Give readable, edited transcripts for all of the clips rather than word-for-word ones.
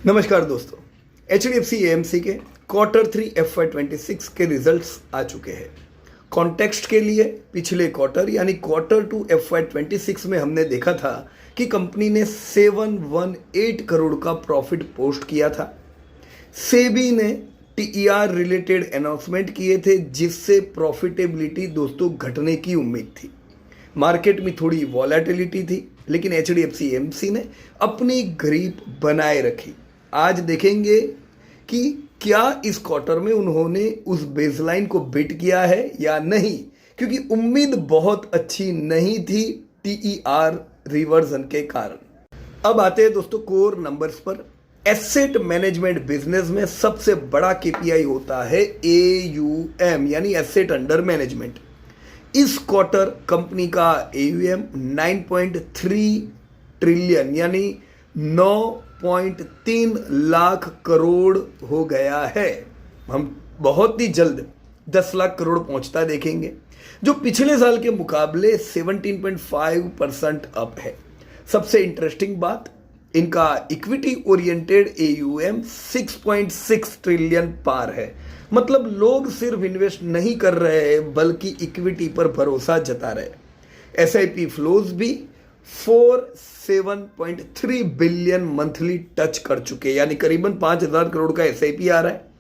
नमस्कार दोस्तों, HDFC AMC के Q3 FY26 के रिजल्ट्स आ चुके हैं। कॉन्टेक्स्ट के लिए पिछले क्वार्टर यानी Q2 FY26 में हमने देखा था कि कंपनी ने 718 करोड़ का प्रॉफिट पोस्ट किया था। सेबी ने TER रिलेटेड अनाउंसमेंट किए थे जिससे प्रॉफिटेबिलिटी दोस्तों घटने की उम्मीद थी। मार्केट में थोड़ी वॉलेटिलिटी थी, लेकिन HDFC AMC ने अपनी ग्रिप बनाए रखी। आज देखेंगे कि क्या इस क्वार्टर में उन्होंने उस बेसलाइन को बीट किया है या नहीं, क्योंकि उम्मीद बहुत अच्छी नहीं थी TER रिवर्जन के कारण। अब आते हैं दोस्तों कोर नंबर्स पर। एसेट मैनेजमेंट बिजनेस में सबसे बड़ा KPI होता है AUM यानी एसेट अंडर मैनेजमेंट। इस क्वार्टर कंपनी का AUM 9.3 ट्रिलियन यानी 9.3 लाख करोड़ हो गया है। हम बहुत ही जल्द 10 लाख करोड़ पहुंचता देखेंगे, जो पिछले साल के मुकाबले 17.5% अप है। सबसे इंटरेस्टिंग बात, इनका इक्विटी ओरिएंटेड AUM 6.6 ट्रिलियन पार है। मतलब लोग सिर्फ इन्वेस्ट नहीं कर रहे हैं बल्कि इक्विटी पर भरोसा जता रहे। SIP फ्लोज भी 47.3 बिलियन मंथली टच कर चुके, यानी करीबन 5,000 करोड़ का SIP आ रहा है।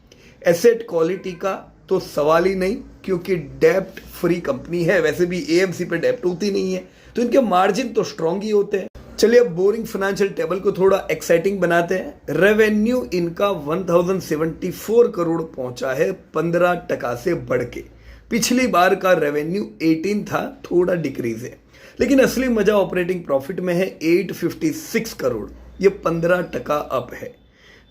एसेट क्वालिटी का तो सवाल ही नहीं, क्योंकि डेप्ट फ्री कंपनी है। वैसे भी AMC पे डेप्ट होती नहीं है, तो इनके मार्जिन तो स्ट्रांग ही होते हैं। चलिए अब बोरिंग फाइनेंशियल टेबल को थोड़ा एक्साइटिंग बनाते हैं। रेवेन्यू इनका 1074 करोड़ पहुंचा है, 15% से बढ़ के। पिछली बार का रेवेन्यू 18 था, थोड़ा डिक्रीज है। लेकिन असली मजा ऑपरेटिंग प्रॉफिट में है, 856 करोड़, ये 15% अप है।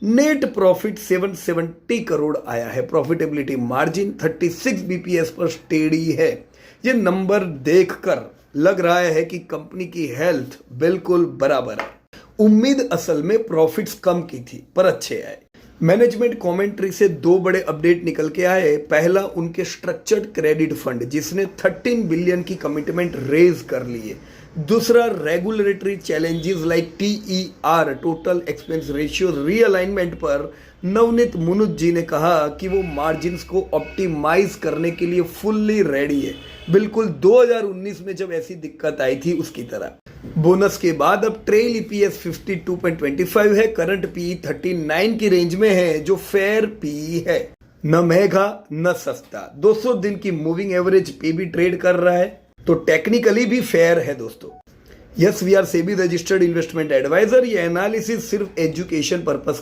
नेट प्रॉफिट 770 करोड़ आया है। प्रॉफिटेबिलिटी मार्जिन 36 BPS पर स्टेडी है। ये नंबर देखकर लग रहा है कि कंपनी की हेल्थ बिल्कुल बराबर है। उम्मीद असल में प्रॉफिट्स कम की थी, पर अच्छे आए। मैनेजमेंट कमेंट्री से दो बड़े अपडेट निकल के आए। पहला, उनके स्ट्रक्चर्ड क्रेडिट फंड जिसने 13 बिलियन की कमिटमेंट रेज कर ली है। दूसरा, regulatory challenges like TER total expense ratio realignment पर नवनीत मुनुज जी ने कहा कि वो मार्जिन्स को ऑप्टिमाइज करने के लिए फुल्ली रेडी है, बिल्कुल 2019 में जब ऐसी दिक्कत आई थी उसकी तरह। बोनस के बाद अब ट्रेल EPS 52.25 है। करंट PE 39 की रेंज में है, जो फेयर PE है। न महंगा न सस्ता। 200 दिन की मूविंग एवरेज पे भी ट्रेड कर रहा है, तो टेक्निकली भी फेयर है दोस्तों। Yes, we are SEBI registered investment advisor. ये एनालिसिस सिर्फ एजुकेशन पर्पस